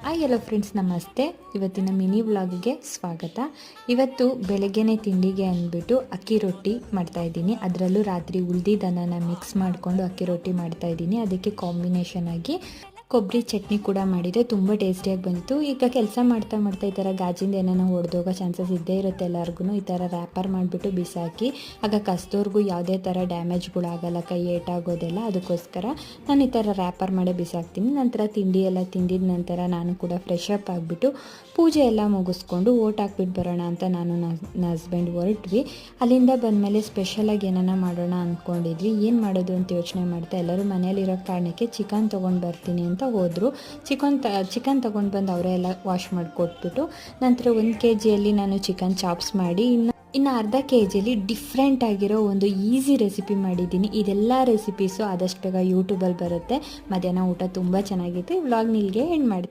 Hello friends, ನಮಸ್ತೆ. ಇವತ್ತಿನ mini ವ್ಲಾಗ್ಗೆ ಸ್ವಾಗತ. ಇವತ್ತು ಬೆಳಗ್ಗೆನೇ ತಿಂಡಿಗೆ ಅಂದ್ಬಿಟ್ಟು ಅಕ್ಕಿ ರೊಟ್ಟಿ ಮಾಡ್ತಾಯಿದ್ದೀನಿ. ಅದರಲ್ಲೂ ರಾತ್ರಿ ಉಳಿದಿದ್ದನ್ನು ಮಿಕ್ಸ್ ಮಾಡಿಕೊಂಡು ಅಕ್ಕಿ ರೊಟ್ಟಿ ಮಾಡ್ತಾಯಿದ್ದೀನಿ. ಅದಕ್ಕೆ ಕಾಂಬಿನೇಷನ್ ಆಗಿ ಕೊಬ್ಬರಿ ಚಟ್ನಿ ಕೂಡ ಮಾಡಿದೆ. ತುಂಬ ಟೇಸ್ಟಿಯಾಗಿ ಬಂತು. ಈಗ ಕೆಲಸ ಮಾಡ್ತಾ ಈ ಥರ ಗಾಜಿಂದ ಏನೇನೋ ಹೊಡೆದೋಗೋ ಚಾನ್ಸಸ್ ಇದ್ದೇ ಇರುತ್ತೆ ಎಲ್ಲರಿಗೂ. ಈ ಥರ ರ್ಯಾಪರ್ ಮಾಡಿಬಿಟ್ಟು ಬಿಸಾಕಿ ಆಗ ಕಸ್ದವ್ರಿಗೂ ಯಾವುದೇ ಥರ ಡ್ಯಾಮೇಜ್ಗಳಾಗಲ್ಲ, ಕೈ ಏಟಾಗೋದೆಲ್ಲ. ಅದಕ್ಕೋಸ್ಕರ ನಾನು ಈ ಥರ ರ್ಯಾಪರ್ ಮಾಡೇ ಬಿಸಾಕ್ತೀನಿ. ನಂತರ ತಿಂಡಿ ಎಲ್ಲ ತಿಂದಿದ ನಂತರ ನಾನು ಕೂಡ ಫ್ರೆಶ್ ಅಪ್ ಆಗಿಬಿಟ್ಟು ಪೂಜೆ ಎಲ್ಲ ಮುಗಿಸ್ಕೊಂಡು ಓಟ್ ಹಾಕ್ಬಿಟ್ಟು ಬರೋಣ ಅಂತ ನಾನು ನನ್ನ ಹಸ್ಬೆಂಡ್ ಹೊರಟ್ವಿ. ಅಲ್ಲಿಂದ ಬಂದಮೇಲೆ ಸ್ಪೆಷಲಾಗಿ ಏನಾನ ಮಾಡೋಣ ಅಂದ್ಕೊಂಡಿದ್ವಿ. ಏನು ಮಾಡೋದು ಅಂತ ಯೋಚನೆ ಮಾಡ್ತಾ ಎಲ್ಲರೂ ಮನೇಲಿರೋ ಕಾರಣಕ್ಕೆ ಚಿಕನ್ ತೊಗೊಂಡು ಬರ್ತೀನಿ ಅಂತ ಹೋದರು. ಚಿಕನ್ ತೊಗೊಂಡು ಬಂದು ಅವರೇ ಎಲ್ಲ ವಾಶ್ ಮಾಡಿಕೊಟ್ಬಿಟ್ಟು ನಂತರ 1 kgಯಲ್ಲಿ ನಾನು ಚಿಕನ್ ಚಾಪ್ಸ್ ಮಾಡಿ ಇನ್ನು ಅರ್ಧ kgಯಲ್ಲಿ ಡಿಫ್ರೆಂಟ್ ಆಗಿರೋ ಒಂದು ಈಸಿ ರೆಸಿಪಿ ಮಾಡಿದ್ದೀನಿ. ಇದೆಲ್ಲ ರೆಸಿಪೀಸು ಆದಷ್ಟು ಬೇಗ ಯೂಟ್ಯೂಬಲ್ಲಿ ಬರುತ್ತೆ. ಮಧ್ಯಾಹ್ನ ಊಟ ತುಂಬ ಚೆನ್ನಾಗಿತ್ತು. ಈ ವ್ಲಾಗ್ ನಿಲ್ಗೆ ಎಂಡ್ ಮಾಡ್ತೀನಿ.